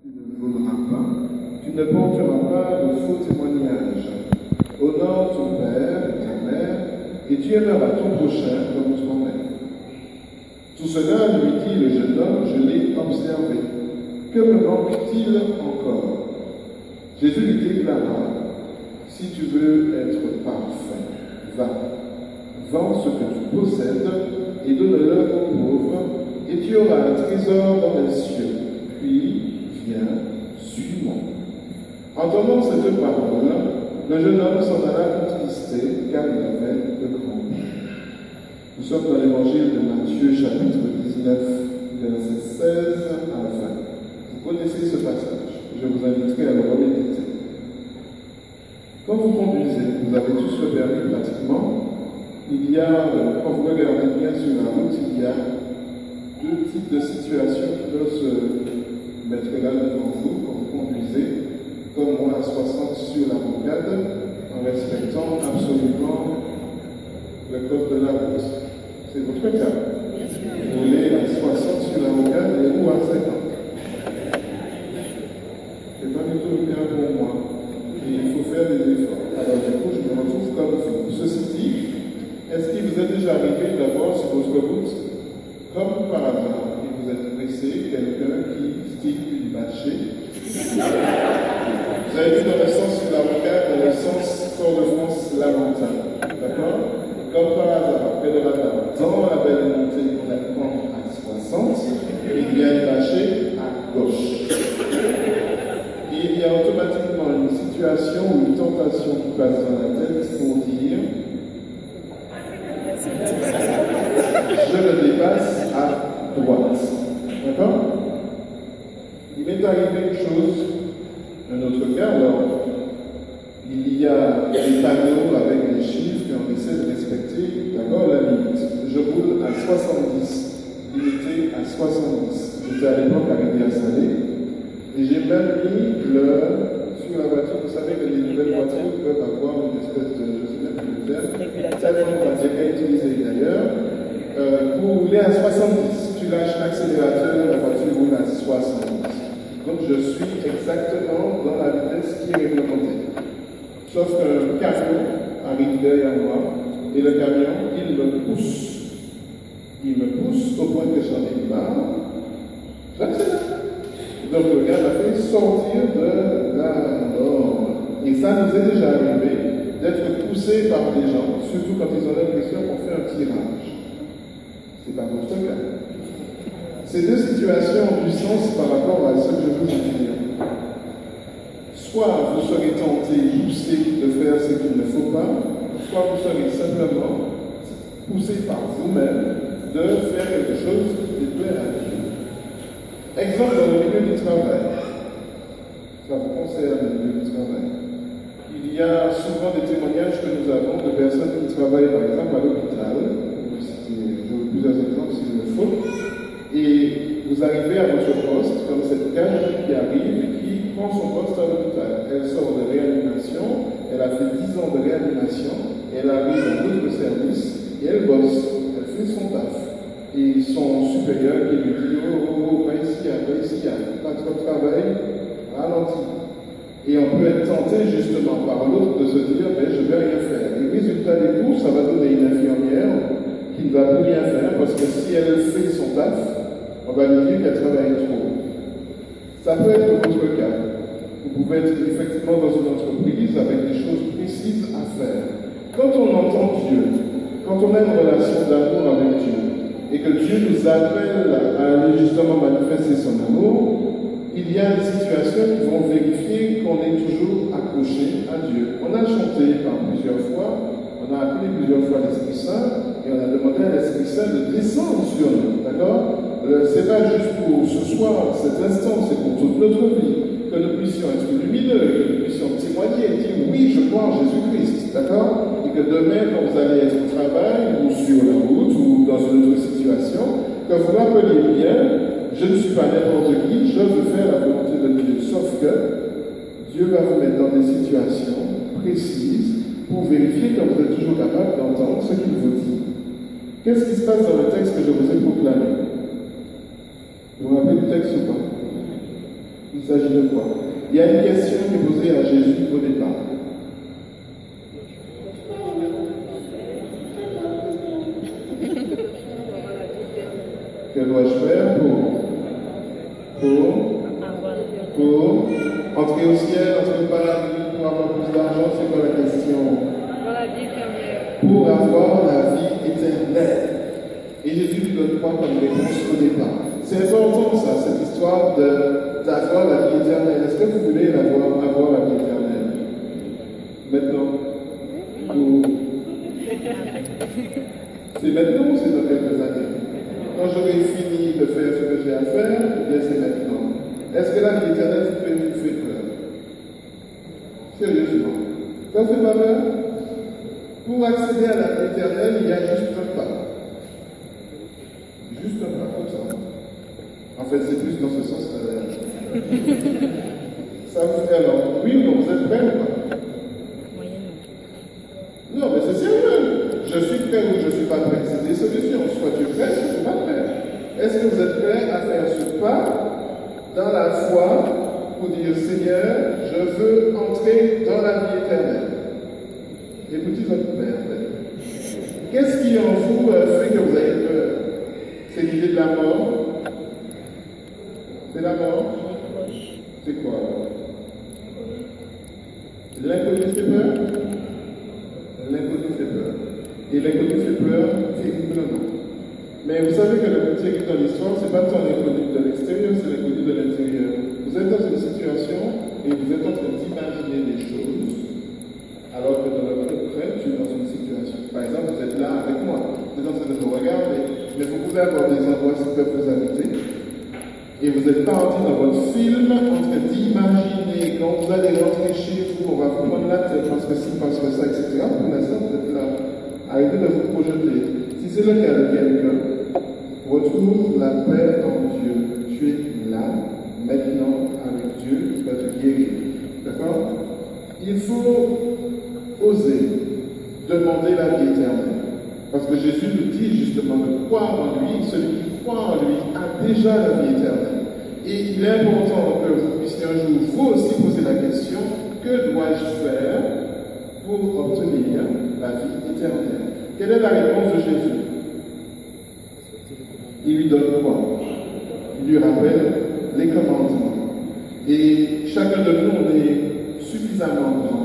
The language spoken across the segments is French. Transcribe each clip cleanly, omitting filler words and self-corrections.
tu ne voleras pas, tu ne porteras pas de faux témoignages. Honore ton père et ta mère, et tu aimeras ton prochain comme toi-même. Tout cela, lui dit le jeune homme, je l'ai observé. Que me manque-t-il encore? Jésus lui déclara, si tu veux être parfait, va, vends ce que tu possèdes et donne-le aux pauvres, et tu auras un trésor dans les cieux. Puis, viens, suis-moi. Entendant ces deux paroles, le jeune homme s'en alla contristé, car il avait de grands biens. Nous sommes dans l'évangile de Matthieu, chapitre 19, versets 16 à 20. Vous connaissez ce passage, je vous inviterai à le reméditer. Quand vous conduisez, vous avez tous le permis pratiquement, quand vous regardez bien sur la route, il y a deux types de situations qui peuvent se mettre là devant vous quand vous conduisez, comme moi à 60 sur la rocade, en respectant absolument le code de la route. C'est votre cas. Vous roulez à 60 sur la rocade et ou à 50. Ce n'est pas du tout le cas pour moi. Et il faut faire des efforts. Alors du coup, je me retrouve comme vous. Ceci dit, est-ce qu'il vous est déjà arrivé d'abord sur votre route, comme par hasard, et vous êtes pressé, quelqu'un qui stick une bâchée? Vous avez vu dans le sens sur la rocade, dans le sens Fort-de-France-Lamentin. D'accord? Comme par hasard, après le radar, dans la belle montée qu'on allait prendre à 60, il y a une bâchée à gauche. Et il y a automatiquement une situation ou une tentation qui passe dans la tête pour dire je le dépasse à droite. D'accord? Il m'est arrivé une chose, un autre cas, alors, il y a des panneaux avec des chiffres et on essaie de respecter d'abord la limite. Je roule à 70, limité à 70. J'étais à l'époque à Rivière-Salée et j'ai même mis sur la voiture, vous savez que les nouvelles voitures peuvent avoir une espèce de, je ne sais même plus le terme, tellement on va dire qu'à utiliser d'ailleurs, pour rouler à 70. Tu lâches l'accélérateur, la voiture roule à 70. Donc je suis exactement dans la vitesse qui est réglementée. Sauf qu'un camion arrive derrière moi et le camion, il me pousse. Il me pousse au point que j'en ai marre. J'accélère. Donc le gars m'a fait sortir de la norme. Et ça nous est déjà arrivé d'être poussé par des gens, surtout quand ils ont l'impression qu'on fait un tirage. C'est pas votre cas. Ces deux situations ont du sens par rapport à ce que je veux vous dire. Soit vous serez tenté, poussé de faire ce qu'il ne faut pas, soit vous serez simplement poussé par vous-même de faire quelque chose qui déplaît à Dieu. Exemple dans le milieu du travail. Ça vous concerne le milieu du travail. Il y a souvent des témoignages que nous avons de personnes qui travaillent par exemple à l'hôpital. J'aurai plusieurs exemples s'il le faut. Et vous arrivez à votre poste, comme cette cage qui arrive et qui prend son poste à l'hôpital. Elle sort de réanimation, elle a fait 10 ans de réanimation, elle arrive dans d'autres services et elle bosse, elle fait son taf. Et son supérieur qui lui dit oh, pas ici, pas trop de travail, ralentis. Et on peut être tenté justement par l'autre de se dire je ne vais rien faire. Et résultat des cours, ça va donner une infirmière qui ne va plus rien faire parce que si elle fait son taf, on va lui dire qu'elle travaille trop. Ça peut être votre cas. Vous pouvez être effectivement dans une entreprise avec des choses précises à faire. Quand on entend Dieu, quand on a une relation d'amour avec Dieu, et que Dieu nous appelle à aller justement manifester son amour, il y a des situations qui vont vérifier qu'on est toujours accroché à Dieu. On a chanté par plusieurs fois, on a appelé plusieurs fois l'Esprit Saint, et on a demandé à l'Esprit Saint de descendre sur nous, d'accord? C'est pas juste pour ce soir, cet instant, c'est pour toute notre vie, que nous puissions être lumineux, que nous puissions témoigner et dire oui, je crois en Jésus-Christ, d'accord? Et que demain, quand vous allez être au travail, ou sur la route, ou dans une autre situation, que vous rappeliez bien, je ne suis pas n'importe qui, je veux faire la volonté de Dieu. Sauf que Dieu va vous mettre dans des situations précises pour vérifier que vous êtes toujours capable d'entendre ce qu'il vous dit. Qu'est-ce qui se passe dans le texte que je vous ai proclamé? Vous vous rappelez du texte ou pas? Nous Il s'agit de quoi? Il y a une question qui est posée à Jésus au départ. Que dois-je faire pour entrer au ciel, entrer au paradis, pour avoir plus d'argent? C'est quoi la question? Pour avoir la vie éternelle. Et Jésus lui donne quoi comme réponse au départ? C'est important ça, cette histoire d'avoir la vie éternelle. Est-ce que vous voulez avoir la vie éternelle? Maintenant? Ou... C'est maintenant ou c'est dans quelques années? Quand j'aurai fini de faire ce que j'ai à faire, bien c'est maintenant. Est-ce que la vie éternelle vous fait peur? Sérieusement. Ça fait pas peur? Pour accéder à la vie éternelle, il y a juste un pas. Juste un pas comme ça. En fait, c'est plus dans ce sens-là. Ça vous fait alors? Oui ou non? Vous êtes prêts ou pas? Non, mais c'est sérieux. Je suis prêt ou je ne suis pas prêt. C'est des solutions. Soit tu es prêt, soit tu n'es pas prêt. Est-ce que vous êtes prêt à faire ce pas dans la foi pour dire Seigneur, je veux entrer dans la vie éternelle? Écoutez votre Père. Qu'est-ce qui en vous fait que vous avez peur? C'est l'idée de la mort? C'est la mort? C'est quoi? L'inconnu fait peur? L'inconnu fait peur. Et l'inconnu fait peur terriblement. Mais vous savez que le plus terrible dans l'histoire, ce n'est pas tant l'inconnu de l'extérieur, c'est l'inconnu de l'intérieur. Vous êtes dans une situation et vous êtes en train d'imaginer des choses, alors que dans le concret, tu es dans une situation. Par exemple, vous êtes là avec moi, vous êtes en train de me regarder, mais vous pouvez avoir des angoisses qui peuvent vous habiter. Et vous êtes parti dans votre film en train d'imaginer quand vous allez rentrer chez vous, on va vous prendre la tête parce que ci, parce que ça, etc. Pour l'instant, vous êtes là. Arrêtez de vous projeter. Si c'est le cas de quelqu'un, retrouve la paix en Dieu. Tu es là, maintenant, avec Dieu, qui va te guérir. D'accord? Il faut oser demander la vie éternelle. Parce que Jésus nous dit justement de croire en lui, celui qui croit en lui a déjà la vie éternelle. Et il est important que vous puissiez un jour vous aussi poser la question, que dois-je faire pour obtenir la vie éternelle? Quelle est la réponse de Jésus? Il lui donne quoi? Il lui rappelle les commandements. Et chacun de nous, on est suffisamment grand.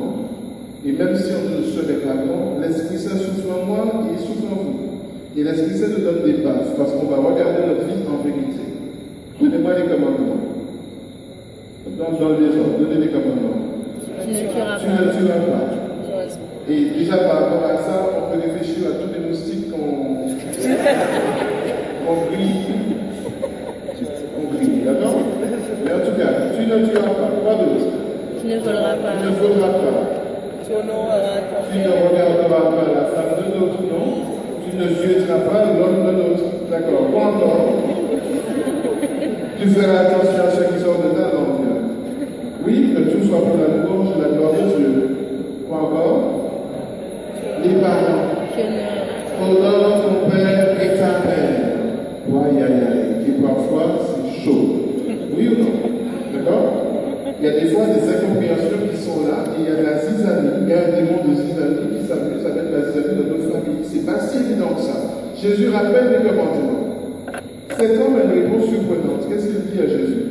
Et même si on ne serait pas grand, l'Esprit Saint souffle en moi et il souffle en vous. Et l'Esprit Saint nous donne des bases parce qu'on va regarder notre vie en vérité. Donnez-moi les commandements. Dans les ordres, donnez les commandements. Tu ne tueras pas. Et déjà par rapport à ça, on peut réfléchir à tous les moustiques qu'on grille. On grille, d'accord? Mais en tout cas, tu ne tueras pas. Quoi d'autre? Tu ne voleras pas. Tu ne voleras pas. Tu ne regarderas pas la femme de l'autre, non? Tu ne jeteras pas l'homme de l'autre. D'accord. Quoi encore? Tu feras attention à ceux qui sortent de ta langue. Oui, que tout soit pour la louange et la gloire de Dieu. Quoi encore? Les parents. Honore ton père et ta mère. Aïe, aïe, aïe. Qui parfois c'est chaud. Oui ou non? D'accord? Il y a des fois des incompréhensions qui sont là, et il y a la zizanie, il y a un démon de zizanie qui s'amuse avec la zizanie de notre famille. C'est pas si évident que ça. Jésus rappelle les commandements. Cet homme a une réponse surprenante. Qu'est-ce qu'il dit à Jésus?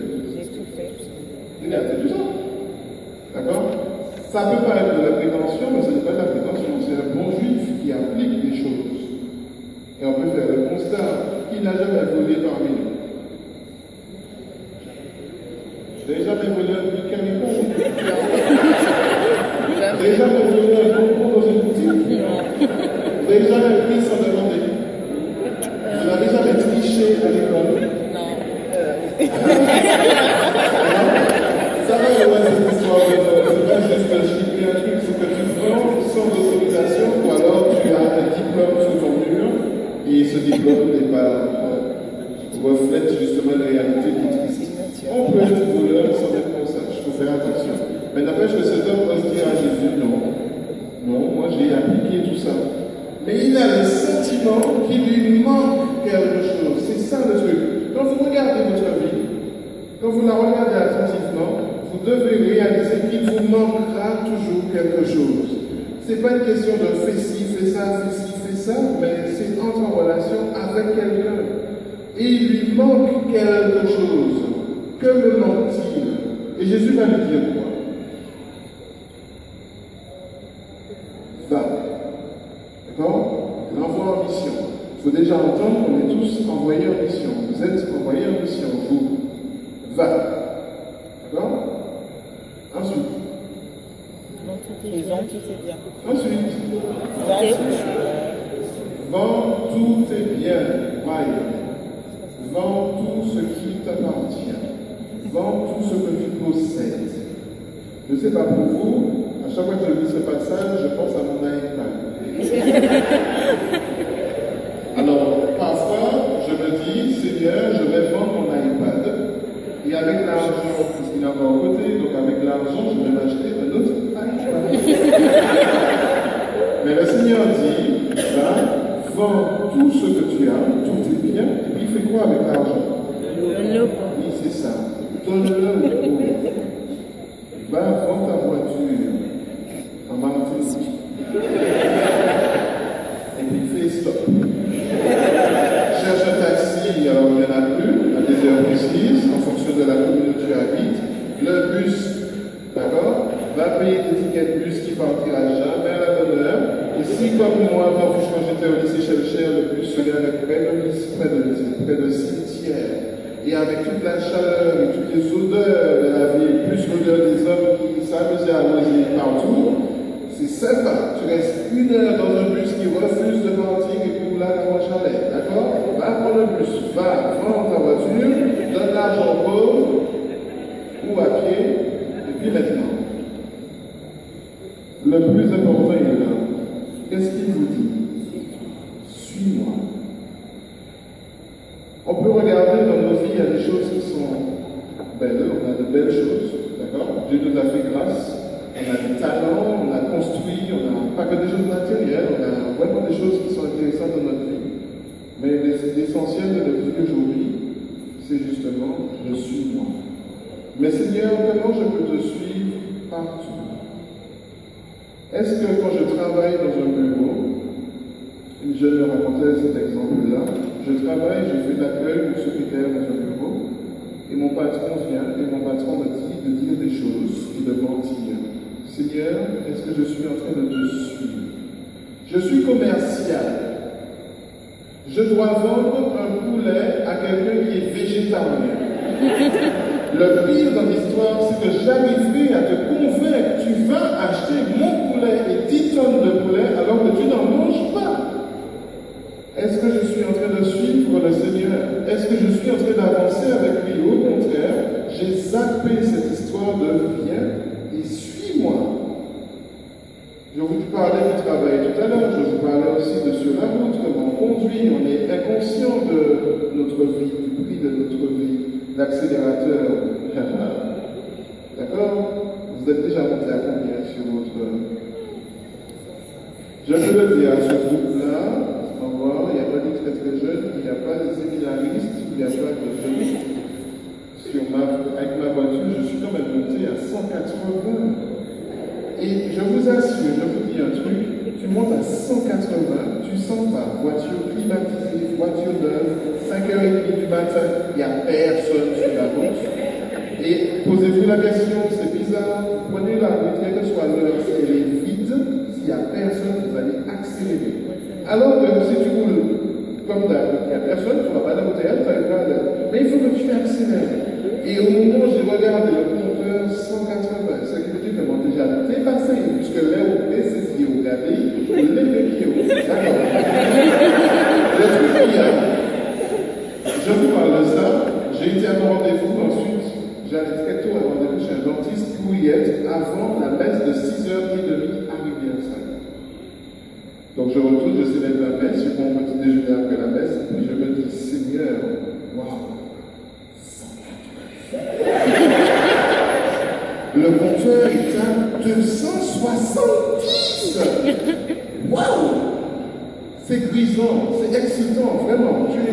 Il a tout ça. D'accord? Ça peut paraître de la prétention, mais ce n'est pas de la prétention. C'est un bon juif qui applique des choses. Et on peut faire le constat qu'il n'a jamais volé parmi nous. Vous n'avez jamais volé un bulletin? Vous n'avez jamais volé un bonbon dans une boutique? Vous n'avez jamais pris sans demander? Vous n'avez jamais triché à l'école? Non. Ça va, cette histoire, c'est pas juste un chiffre, un truc, c'est que tu prends sans autorisation, ou alors tu as un diplôme sous ton mur, et ce diplôme n'est pas reflète justement la réalité qui est triste. On peut être voleur sans être comme ça, il faut faire attention. Mais n'empêche que cet homme va se dire à Jésus, non, moi j'ai appliqué tout ça. Mais il a le sentiment qu'il lui manque quelque chose. C'est ça le truc. Quand vous regardez votre vie, quand vous la regardez attentivement, vous devez réaliser qu'il vous manquera toujours quelque chose. Ce n'est pas une question de fais ci, fais ça, mais c'est entre en relation avec quelqu'un. Et il lui manque quelque chose. Que me manque-t-il? Et Jésus va lui dire quoi? Va. D'accord? L'envoi en mission. Il faut déjà entendre qu'on est tous envoyés en mission. Vous êtes envoyés en mission, vous. Va. D'accord? Ensuite. Ensuite. Vends tous tes biens. Vends tout ce qui t'appartient. Vends tout ce que tu possèdes. Je ne sais pas pour vous, à chaque fois que je lis ce passage, je pense à mon iPad. Alors, parfois, je me dis, Seigneur, je vais vendre mon iPad, et avec l'argent, puisqu'il est encore à côté, donc avec l'argent, je vais m'acheter un autre iPad. Mais le Seigneur dit, va, vends tout ce que tu as, tous tes biens, et puis fais quoi avec l'argent? Oui, c'est ça. Donne-le au pauvre. Va, vends ta voiture en Martinique. Et puis fais stop. Cherche un taxi, alors il n'y en a plus, à des heures précises, en fonction de la commune où tu habites. Le bus, d'accord, va payer des tickets de bus qui partira jamais à la bonne heure. Et si, comme moi, quand j'étais au lycée Chelcher, le bus se garait près de cimetière, et avec toute la chaleur et toutes les odeurs de la ville, plus l'odeur des hommes qui s'amusaient à loger partout, c'est sympa. Tu restes 1 heure dans un bus qui refuse de partir et puis là, dans un chalet, d'accord? Va prendre le bus, va, prends ta voiture, donne l'argent au pauvre, ou à pied, et puis maintenant. Le plus important est là. Qu'est-ce qu'il vous dit? Suis-moi. On peut regarder dans nos vies, il y a des choses qui sont belles, on a de belles choses, d'accord? Dieu nous a fait grâce, on a du talent, on a construit, on n'a pas que des choses matérielles, on a vraiment des choses qui sont intéressantes dans notre vie. Mais l'essentiel de notre vie aujourd'hui, c'est justement je suis moi. Mais Seigneur, comment je peux te suivre partout? Est-ce que quand je travaille dans un bureau, une jeune me racontait cet exemple-là, je travaille, je fais l'accueil du secrétaire dans un bureau, et mon patron vient, et mon patron me dit de dire des choses et de mentir. Seigneur, est-ce que je suis en train de te suivre? Je suis commercial. Je dois vendre un poulet à quelqu'un qui est végétarien. Le pire dans l'histoire, c'est que j'arriverai à te convaincre, tu vas acheter mon poulet et 10 tonnes de poulet alors que tu n'en manges pas. Est-ce que je suis en train de suivre le Seigneur? Est-ce que je suis en train d'avancer avec lui? Au contraire, j'ai zappé cette histoire de viens et suis-moi. Je vous parlais du travail tout à l'heure, je vous parlais aussi de sur la route, comment on conduit, on est inconscient de notre vie, du prix de notre vie. L'accélérateur, d'accord? Vous êtes déjà monté à combien sur votre... Je peux le dire, à ce groupe-là, on va voir, il n'y a pas de très très jeunes, il n'y a pas de séminaristes, il n'y a pas de jeunes. Avec ma voiture, je suis quand même monté à 180. Et je vous assure, je vous dis un truc, tu montes à 180, tu sens ta voiture climatisée, voiture neuve, 5h30 du matin, il n'y a personne sur la route. Et posez-vous la question, c'est bizarre, prenez la route, quelle que soit l'heure, si elle est vide, s'il n'y a personne, vous allez accélérer. Alors que si tu roules comme d'hab, il n'y a personne, tu ne vas pas d'embouteillage, tu n'arrives pas à l'heure. Mais il faut que tu accélères. Et au moment où j'ai regardé le compteur 180, ce qui veut dire que moi déjà dépassé, puisque là où c'est qui est au gabi, le qui est au. D'accord. Le truc qu'il y a, je vous parle de ça, j'ai été à mon rendez-vous, ensuite j'allais très tôt à mon rendez-vous chez un dentiste pour y être avant la messe de 6h30 à Rivière-Sainte. Donc je retourne, je célèbre la messe, je prends mon petit déjeuner après la messe, et puis je me dis, Seigneur, waouh! Le compteur est à 270. Waouh! C'est grisant, c'est excitant, vraiment. Tu es,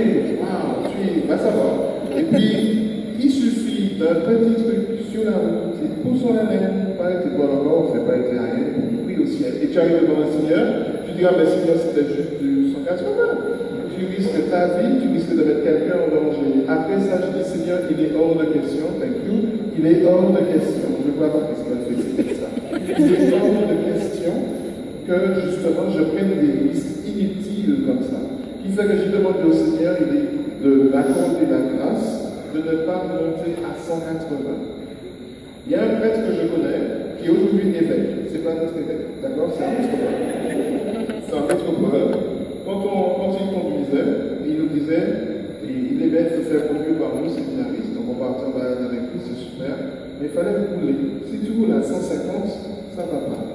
va savoir. Et puis, il suffit de un petit truc sur la route, et poussons la main, pas été bon encore, c'est pas été rien, prie au ciel. Et tu arrives devant le Seigneur, tu dis, ah mais Seigneur, c'était juste du 180. Tu risques ta vie, tu risques de mettre quelqu'un en danger. Après ça, je dis, Seigneur, il est hors de question, thank you, il est hors de question. Je ne vois pas ce qu'elle fait ça. Il est hors de question que justement je prenne des risques inutiles comme ça. Qui fait que j'ai demandé au Seigneur de m'accorder la grâce de ne pas monter à 180. Il y a un prêtre que je connais qui est aujourd'hui évêque. C'est pas notre évêque, d'accord? C'est un métropole. C'est un métropole. Quand il conduisait, il nous disait, il aimait se faire conduire par nous séminaristes. Donc on partait en balade avec lui, c'est super. Mais il fallait rouler. Si tu roules à 150, ça ne va pas.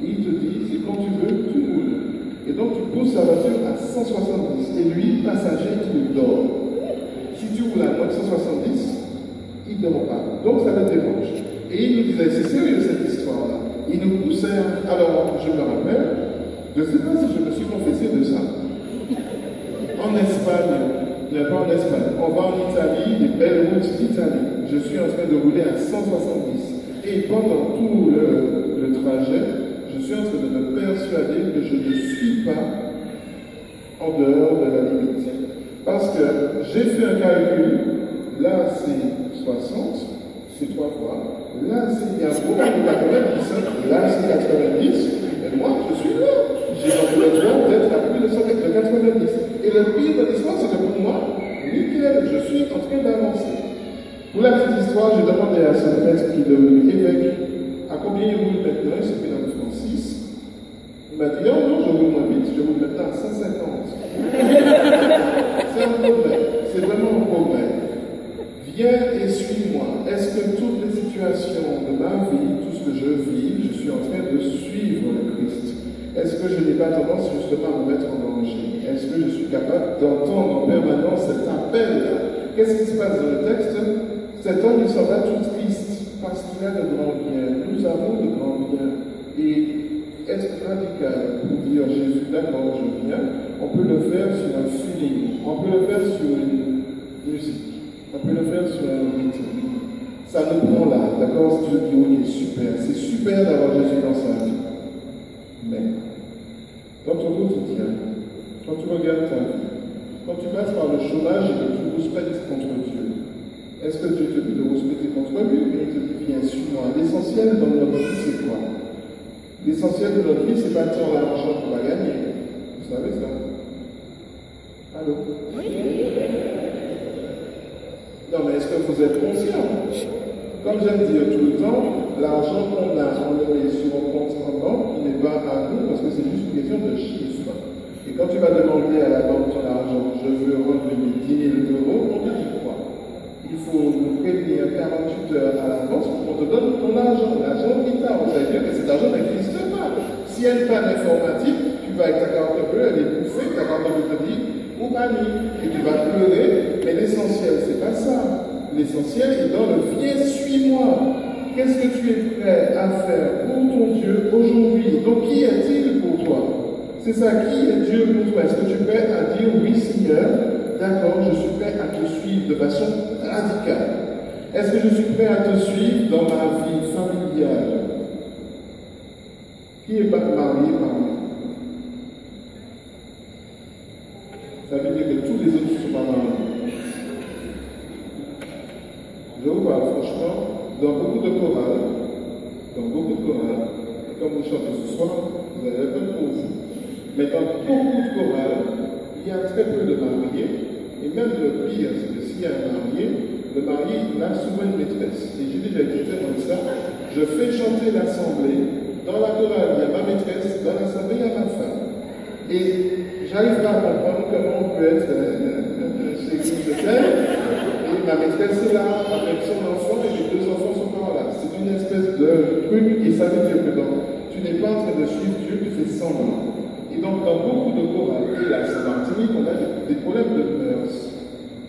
Et il te dit, c'est quand tu veux, tu roules. Et donc tu pousses la voiture à 170. Et lui, passager, il dort. Si tu roules à moins de 170, il ne dort pas. Donc ça le dérange. Et il nous disait, c'est sérieux cette histoire-là. Il nous poussait. Alors, je me rappelle, je ne sais pas si je me suis confessé de ça. En Espagne, pas en Espagne, on va en Italie, des belles routes d'Italie. Je suis en train de rouler à 170. Et pendant tout le trajet, je suis en train de me persuader que je ne suis pas en dehors de la limite. Parce que j'ai fait un calcul, là c'est 60, c'est 3 fois, là il y a beaucoup de 90, là c'est 90, et moi je suis là. J'ai besoin d'être à plus de 90. Et le pire de l'histoire, c'est que pour moi, nickel, je suis en train d'avancer. Pour la petite histoire, j'ai demandé à ce prêtre qui est devenu évêque à combien il roule maintenant, il s'est fait dans Francis. Il m'a dit, non, je roule moins vite, je roule maintenant à 150. C'est un problème, c'est vraiment un problème. Viens et suis-moi. Est-ce que toutes les situations de ma vie, tout ce que je vis, je suis en train de suivre le Christ? Est-ce que je n'ai pas tendance justement à me mettre en danger? Est-ce que je suis capable d'entendre en permanence cet appel? Qu'est-ce qui se passe dans le texte? Cet homme, il s'en va tout triste parce qu'il a de grands biens. Nous avons de grands biens. Et être radical pour dire Jésus, d'accord, je viens, on peut le faire sur un feeling, on peut le faire sur une musique, on peut le faire sur un rythme. Ça nous prend là, d'accord? Si je dis, ok, super, c'est super d'avoir Jésus dans sa vie. Mais, dans ton quotidien, quand tu regardes ta vie, quand tu passes par le chômage et que tu rouspètes contre Dieu, est-ce que Dieu te dit de rouspéter contre lui? Mais il te dit, viens, suis-moi. L'essentiel dans notre vie, c'est quoi? L'essentiel de notre vie, c'est pas tant l'argent qu'on va gagner. Vous savez ça? Allô? Oui. Non, mais est-ce que vous êtes conscient? Comme j'aime dire tout le temps, l'argent qu'on a, on le met sur un compte en banque, il n'est pas à nous parce que c'est juste une question de chiffre. Et quand tu vas demander à la banque ton argent, je veux revenir 10 000 euros, on te dit quoi? Il faut nous prévenir 48 heures à l'avance pour qu'on te donne ton argent. L'argent qui t'a, on sait bien que cet argent n'existe pas. Si il y a une panne informatique, tu vas avec ta carte bleue, elle est bouffée, ta carte bleue te dit, ou panique, et tu vas pleurer, mais l'essentiel, c'est pas ça. L'essentiel est dans le viens, suis-moi. Qu'est-ce que tu es prêt à faire pour ton Dieu aujourd'hui? Donc, qui est-il pour toi? C'est ça, qui est Dieu pour toi? Est-ce que tu es prêt à dire oui, Seigneur, d'accord, je suis prêt à te suivre de façon radicale? Est-ce que je suis prêt à te suivre dans ma vie familiale? Qui est pas marié parmi nous? Ça veut dire que tous les autres ne sont pas mariés. Je vous parle franchement, dans beaucoup de chorales, comme vous chantez ce soir, vous avez un peu pour vous. Mais dans beaucoup de chorales, il y a très peu de mariés, et même le pire, c'est que s'il y a un marié, le marié, il a souvent une maîtresse. Et j'ai déjà écouté comme ça, je fais chanter l'assemblée, dans la chorale, il y a ma maîtresse, dans l'assemblée, il y a ma femme. Et j'arrive pas à comprendre comment on peut être chez Christ. Et ma maîtresse est là, avec son enfant, et les 2 enfants sont pas là. C'est une espèce de truc, et ça veut dire que tu n'es pas en train de suivre Dieu, tu fais semblant. Et donc, dans beaucoup de chorales, et là, c'est Martinique, on a des problèmes de mœurs.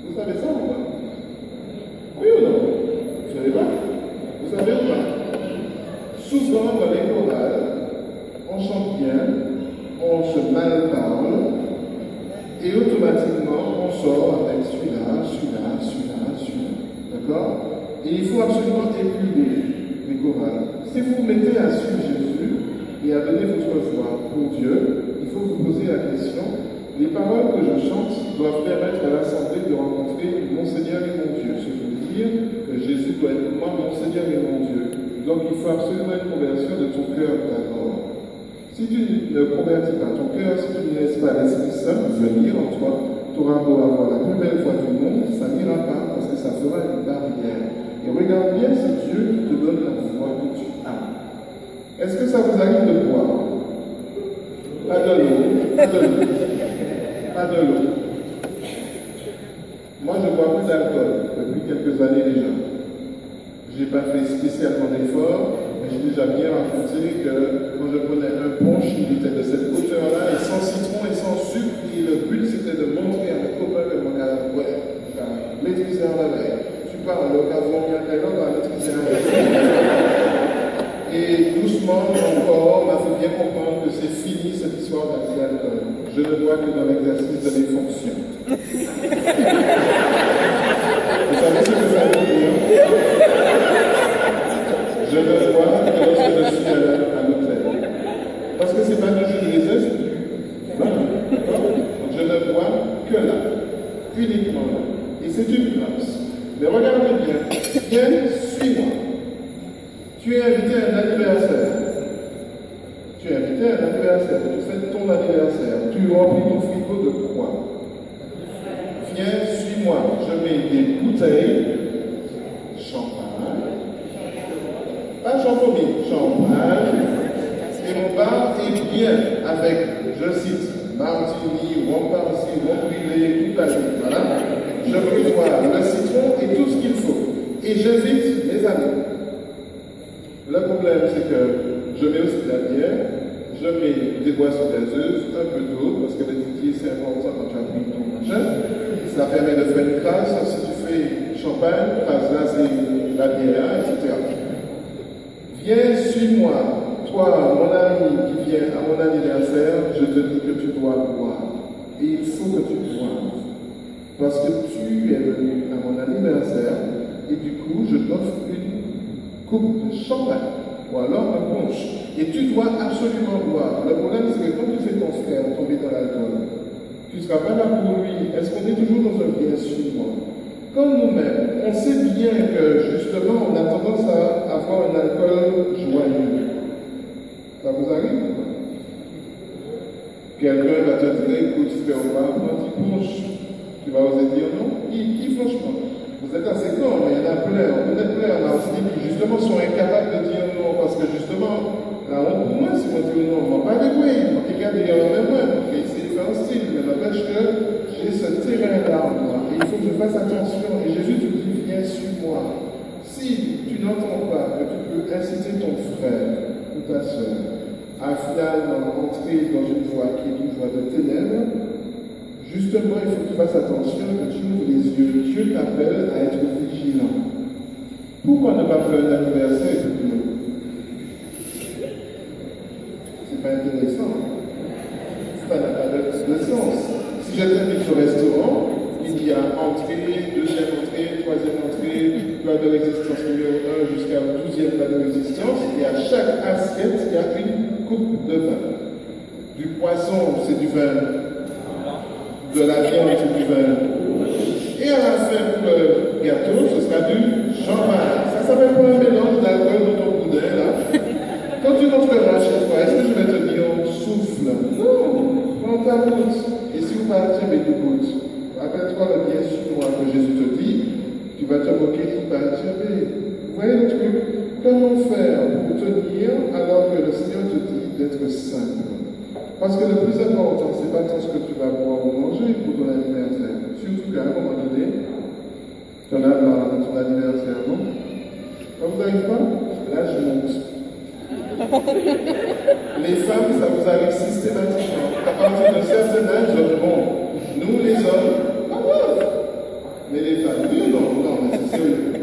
Vous savez ça ou pas? Oui ou non? Vous savez pas? Vous savez ou pas? Souvent, dans les chorales, on chante bien, on se mal parle, et automatiquement, on sort avec celui-là. D'accord? Et il faut absolument épurer les chorales. Si vous vous mettez à suivre Jésus et à donner votre foi pour Dieu, il faut vous poser la question, les paroles que je chante doivent permettre à l'Assemblée de rencontrer mon Seigneur et mon Dieu. Ce qui veut dire que Jésus doit être moi, mon Seigneur et mon Dieu. Donc il faut absolument une conversion de ton cœur d'abord. Si tu ne convertis pas ton cœur, si tu ne laisses pas l'Esprit Saint venir en toi, tu auras beau avoir la plus belle foi du monde, ça n'ira pas parce que ça fera une barrière. Et regarde bien si Dieu te donne la foi que tu as. Est-ce que ça vous arrive de boire? Pas de l'eau, pas de l'eau, pas de l'eau. Moi, je bois plus d'alcool depuis quelques années déjà. Je n'ai pas fait spécialement d'efforts, mais j'ai déjà bien rencontré que quand je prenais un punch, il était de cette hauteur-là, et sans citron et sans sucre, et le but c'était de montrer à mes copains que mon gars, ouais, maîtriser la veille. Tu parles, l'occasion vient à l'autre, à maîtriser la veille. Et doucement, mon corps m'a fait bien comprendre que c'est fini cette histoire d'alcool. Je ne bois que dans l'exercice de mes fonctions. Vous savez ce que ça veut dire? Je ne bois que lorsque je suis à l'hôtel. Parce que ce n'est pas du jus de raisin, c'est du vin. Donc je ne bois que là, uniquement là. Et c'est une grâce. Mais regardez bien, viens, suis-moi. Tu es invité à un anniversaire. Tu es invité à un anniversaire. Tu fais ton anniversaire. Tu remplis ton frigo de quoi? Viens, suis-moi. Je mets des bouteilles, champagne. Pas champagne, champagne. Et mon bar est bien avec, je cite, martini, rhum par-ci, rhum brûlé, tout à l'heure. Voilà. Je prévois le citron et tout ce qu'il faut. Et j'invite mes amis. Le problème, c'est que je mets aussi de la bière, je mets des boissons gazeuses, un peu d'eau, parce que le tiki, c'est important quand tu as pris ton machin. Ça permet de faire une trace. Si tu fais champagne, là, c'est la bière, etc. Viens, suis-moi. Toi, mon ami qui vient à mon anniversaire, je te dis que tu dois boire. Et il faut que tu boives. Parce que tu es venu à mon anniversaire, et du coup, je t'offre une coupe de champagne, ou alors un punch. Et tu dois absolument boire. Le problème, c'est que quand tu fais ton frère tomber dans l'alcool, tu ne seras pas là pour lui. Est-ce qu'on est toujours dans un bien suivant? Comme nous-mêmes, on sait bien que, justement, on a tendance à avoir un alcool joyeux. Ça vous arrive? Quelqu'un va te dire, écoute, frère, on va prendre un petit punch. Tu vas oser dire non? Qui franchement? Vous êtes assez grand, mais il y en a plein. On connaît plein en Martinique qui, justement, sont incapables de dire non. Parce que, justement, la honte pour moi, c'est qu'on dit non. On va pas avec oui. On est capable de dire même moi. C'est différent style. Mais n'empêche que j'ai ce terrain-là en moi. Et il faut que je fasse attention. Et Jésus te dit, viens, suis-moi. Si tu n'entends pas que tu peux inciter ton frère ou ta soeur à finalement entrer dans une voie qui est une voie de ténèbres, justement, il faut que tu fasses attention, que tu ouvres les yeux. Dieu t'appelle à être vigilant. Pourquoi ne pas faire un anniversaire avec nous? C'est pas intéressant. Ça n'a pas de sens. Si je t'invite au restaurant, il y a entrée, deuxième entrée, troisième entrée, plat de résistance numéro 1 jusqu'à 12e plat de résistance, et à chaque assiette, il y a une coupe de vin. Du poisson, c'est du vin. De la viande, c'est du vin. Et à la fin, pour le gâteau, ce sera du champagne. Ça s'appelle pas un mélange d'alcool dans ton boudin, là. Quand tu rentreras chez toi, est-ce que je vais te dire souffle? Non, prends ta route. Et si vous partez avec du goutte, rappelle-toi le bien sur moi que Jésus te dit, tu vas te moquer, il va te dire, vous voyez le truc? Comment faire pour tenir alors que le Seigneur te dit d'être simple? Parce que le plus important, ce n'est pas tant ce que tu vas boire ou manger pour ton anniversaire. Surtout qu'à un moment donné, tu en as marre de ton anniversaire, non? Quand vous n'arrivez pas, là je monte. Les femmes, ça vous arrive systématiquement. À partir d'un certain âge, bon, nous les hommes, pas grave. Mais les femmes, non, mais c'est sérieux.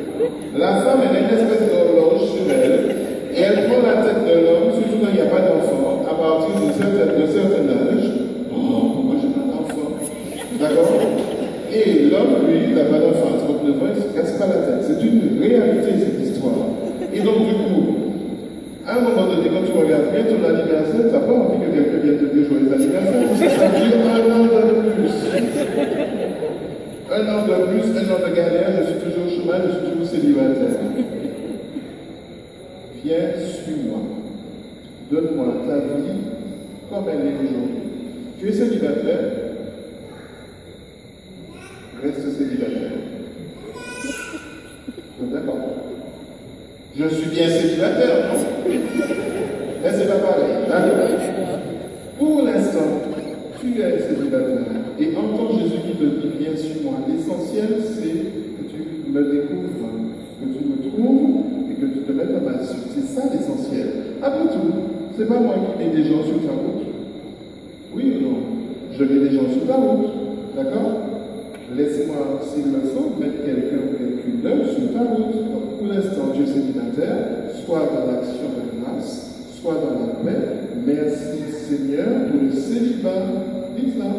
La femme, elle a une espèce d'horloge sur elle. Et elle prend la tête de l'homme, surtout quand il n'y a pas d'enfant, à partir d'un certain âge. Oh, pourquoi j'ai pas d'enfant? D'accord? Et l'homme, lui, il n'a pas d'enfant à 39 ans, il ne se casse pas la tête. C'est une réalité. donc, du coup, à un moment donné, quand tu regardes bien ton anniversaire, tu n'as pas envie que quelqu'un vienne te dire joyeux anniversaire, parce que ça dure un an de plus. Un an de plus, un an de galère, je suis toujours au chemin, je suis toujours célibataire. Viens, suis-moi. Donne-moi ta vie comme elle est aujourd'hui. Tu es célibataire, reste célibataire. D'accord. Je suis bien célibataire, non? Mais c'est pas pareil. D'accord. Pour l'instant, tu es célibataire. Et entends Jésus qui te dit, viens sur moi. L'essentiel, c'est que tu me découvres, que tu me trouves et que tu te mettes à ma suite. C'est ça l'essentiel. Après tout, c'est pas moi qui mets des gens sur ta route. Oui ou non? Je mets des gens sur ta route. D'accord? Laisse-moi, s'il le faut, mettre quelqu'un ou quelqu'une d'autre sur ta route. Donc, pour l'instant, tu es célibataire, soit dans l'action de grâce, soit dans la paix. Merci Seigneur pour le célibat. Dites-la.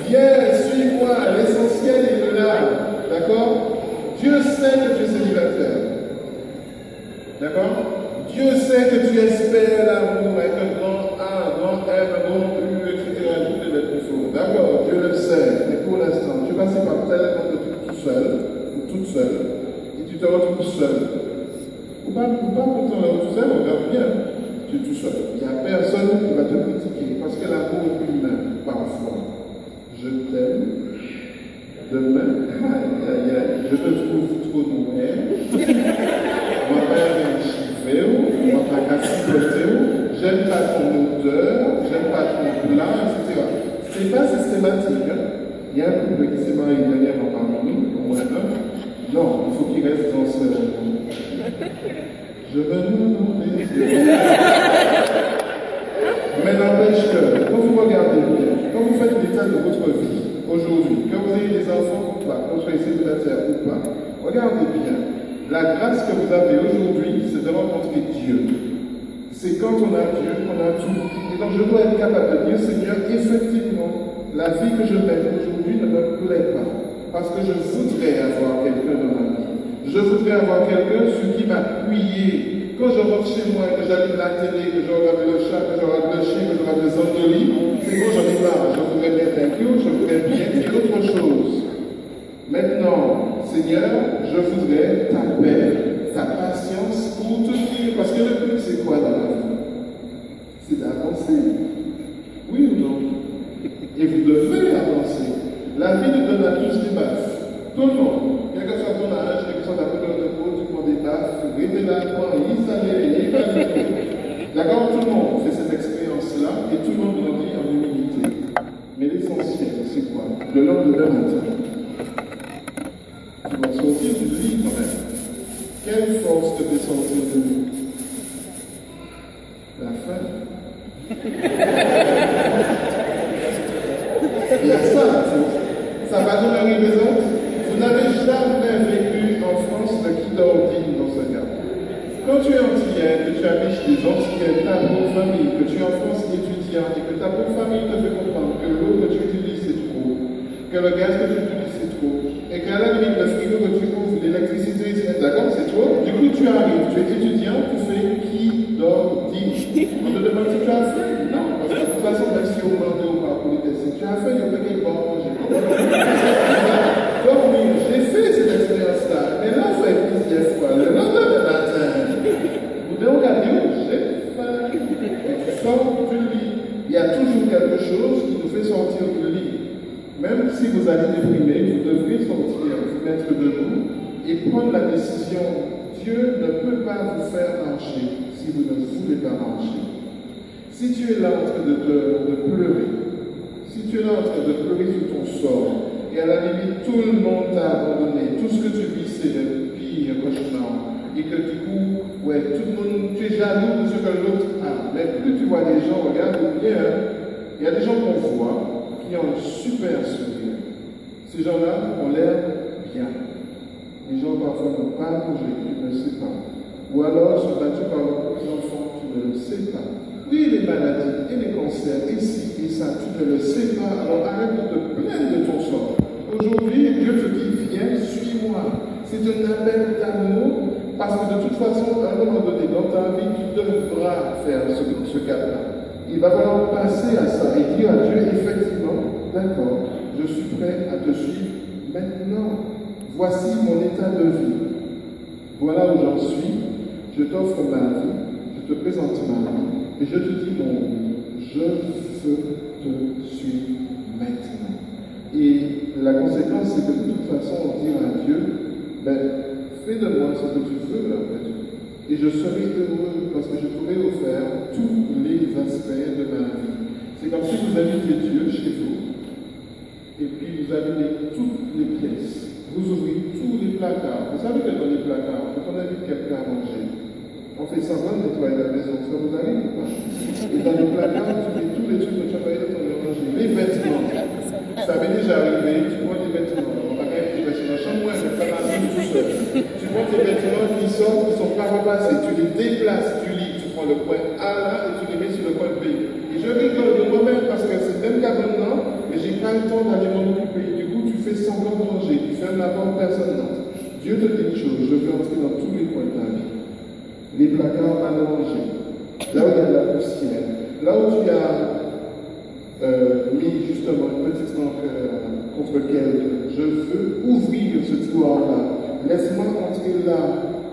Viens, suis-moi, l'essentiel est là. D'accord? Dieu sait que tu es célibataire. D'accord? Dieu sait que tu espères l'amour avec un grand A, un grand M, un grand U, etc. Tout est plus faux. D'accord, Dieu le sait. Mais pour l'instant, tu passes par tellement de trucs tout seul, ou toute seule, et tu te retrouves seul. Ou pas pour te retrouver tout seul, regarde bien. Tu es tout seul. Il n'y a personne qui va te critiquer. Parce que l'amour humain, parfois, je t'aime. Demain, je te trouve trop noir. Ma mère est chiffrée, ma cacasse j'aime pas ton odeur, j'aime pas ton plat, etc. C'est pas systématique. Hein? Il y a un couple qui s'est marié dernièrement parmi nous, au moins un. Non, il faut qu'il reste dans ce. Je veux nous demander. Mais n'empêche que, quand vous regardez bien, quand vous faites l'état de votre vie, aujourd'hui, que vous ayez des enfants ou pas, que vous soyez célibataire ou pas, regardez bien. La grâce que vous avez aujourd'hui, c'est de rencontrer Dieu. C'est quand on a Dieu qu'on a tout. Et donc je dois être capable de dire, Seigneur, effectivement, la vie que je mène aujourd'hui ne me plaît pas. Parce que je voudrais avoir quelqu'un dans ma vie. Je voudrais avoir quelqu'un sur qui m'appuyer. Quand je rentre chez moi et que j'allume la télé, que je regarde le chat, que je regarde le chien, que je regarde les endolis, c'est bon, j'en ai marre. Je voudrais bien t'inclure, je voudrais bien dire autre chose. Maintenant, Seigneur, je voudrais ta paix, ta patience pour te dire. Parce que le but, c'est quoi dans la vie? C'est d'avancer. Oui ou non? Et vous devez avancer. La vie nous donne à tous des bases. Tout le monde. Quel que soit ton âge, quel que soit ta couleur de peau, tu prends des bases, tu rêves là, d'accord? Tout le monde fait cette expérience-là et tout le monde grandit en humilité. Mais l'essentiel, c'est quoi? Le lendemain matin. Tu vas sortir du lit quand même. Quelle force te fait sortir de lit? La faim. Il y a ça, la force. Ça va jamais arriver les autres. Vous n'avez jamais vécu en France de qui dort digne dans ce cas. Quand tu es antillais, que tu habites des Antillais, ta pauvre famille, que tu es en France étudiant et que ta pauvre famille te fait comprendre que l'eau que tu utilises c'est trop, que le gaz que tu utilises c'est trop, et qu'à la limite le frigo que tu ouvres, l'électricité, d'accord, c'est trop. Du coup, tu arrives, tu es étudiant, tu fais qui dort digne. On te demande si tu as faim. Non, parce que de toute façon, même si on demande ou pas pour les tests, si tu as faim, il y a quelqu'un qui va manger. Donc oui, j'ai fait cette expérience-là. Mais là, ça fait plusieurs fois. Le lendemain matin, vous devez regarder où j'ai faim. Et tu sors du lit. Il y a toujours quelque chose qui nous fait sortir du lit. Même si vous allez déprimer, vous devrez sortir, vous mettre debout et prendre la décision. Dieu ne peut pas vous faire marcher si vous ne voulez pas marcher. Si tu es là en train de pleurer, si tu es là en train de pleurer sur ton sort, et à la limite tout le monde t'a abandonné, tout ce que tu vis c'est le pire cauchemar, et que du coup, ouais, tout le monde, tu es jaloux de ce que l'autre a, mais plus tu vois des gens, regarde bien, il y a des gens qu'on voit qui ont un super sourire. Ces gens-là ont l'air bien. Les gens parfois n'ont pas bougé, tu ne le sais pas. Ou alors sont battus par leurs enfants, tu ne le sais pas. Oui, les maladies et les cancers, ici et ça, tu ne le sais pas. Alors arrête de te plaindre de ton sort. Aujourd'hui, je C'est un appel d'amour, parce que de toute façon, à un moment donné, dans ta vie, tu devras faire ce cap-là. Il va falloir passer à ça et dire à Dieu, effectivement, d'accord, je suis prêt à te suivre maintenant. Voici mon état de vie. Voilà où j'en suis. Je t'offre ma vie, je te présente ma vie, et je te dis mon oui, je veux te suivre maintenant. Et la conséquence, c'est que de toute façon, on dit à Dieu, ben, fais de moi ce que tu veux, en fait. Et je serai heureux parce que je pourrai offrir tous les aspects de ma vie. C'est comme si vous invitez Dieu chez vous, et puis vous allumez toutes les pièces. Vous ouvrez tous les placards. Vous savez que dans les placards, quand on invite quelqu'un à manger, on fait semblant de nettoyer la maison. Ça vous arrive ou pas? Et dans les placards, tu mets tous les trucs que tu as pas eu dans ton manger. Les vêtements. Ça m'est déjà arrivé, tu prends des vêtements. On va quand même des vêtements. Chambre-moi, mais ça m'arrive tout seul. Tu prends tes vêtements qui sortent, qui ne sont pas repassés. Tu les déplaces du lit. Tu prends le point A là et tu les mets sur le point B. Et je rigole de moi-même parce que c'est même qu'à maintenant, mais j'ai pas le temps d'aller m'en occuper. Du coup, tu fais semblant de manger. Tu fais un avant personne. Non. Dieu te dit une chose, je veux entrer dans tous les coins de ta vie. Les placards à manger, là où il y a de la poussière, là où tu as mis justement une petite lampe contre laquelle je veux ouvrir ce tiroir-là. Laisse-moi entrer là,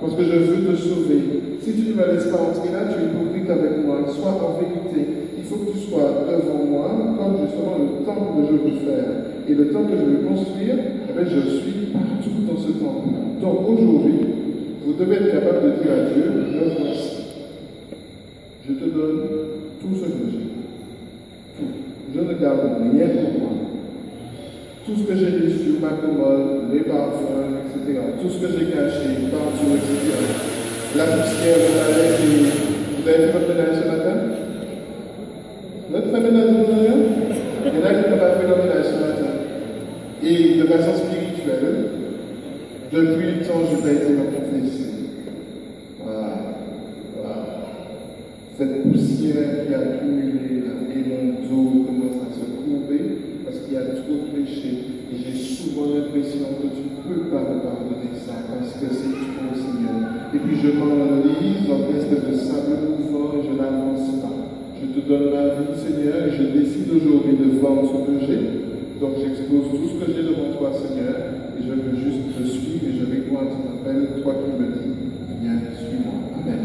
parce que je veux te sauver. Si tu ne me laisses pas entrer là, tu es hypocrite avec moi. Sois en vérité. Il faut que tu sois devant moi, comme justement le temple que je veux faire. Et le temple que je veux construire, eh bien, je suis partout dans ce temple. Donc aujourd'hui, vous devez être capable de dire à Dieu, me voici. Je te donne tout ce que j'ai. Tout. Je ne garde rien pour moi. Tout ce que j'ai mis sur ma commode, les parfums, etc. Tout ce que j'ai caché, partout, etc. La poussière, vous avez fait votre ménage ce matin? Notre ménage de rien? Il y en a qui n'ont pas fait leur ménage ce matin. Et de façon spirituelle, depuis le temps, je n'ai pas été me confesser. Voilà. Cette poussière qui a accumulé là, et mon dos commence à se courber parce qu'il y a trop de péché. Et j'ai souvent l'impression que tu ne peux pas me pardonner ça parce que c'est trop, Seigneur. Et puis je m'enlise dans une espèce de sable mouvant et je n'avance pas. Je te donne ma vie, Seigneur, et je décide aujourd'hui de vendre ce que j'ai. Donc j'expose tout ce que j'ai devant toi, Seigneur, et je veux juste te suivre et je vais croire à ton appel, toi qui me dis, viens, suis-moi. Amen.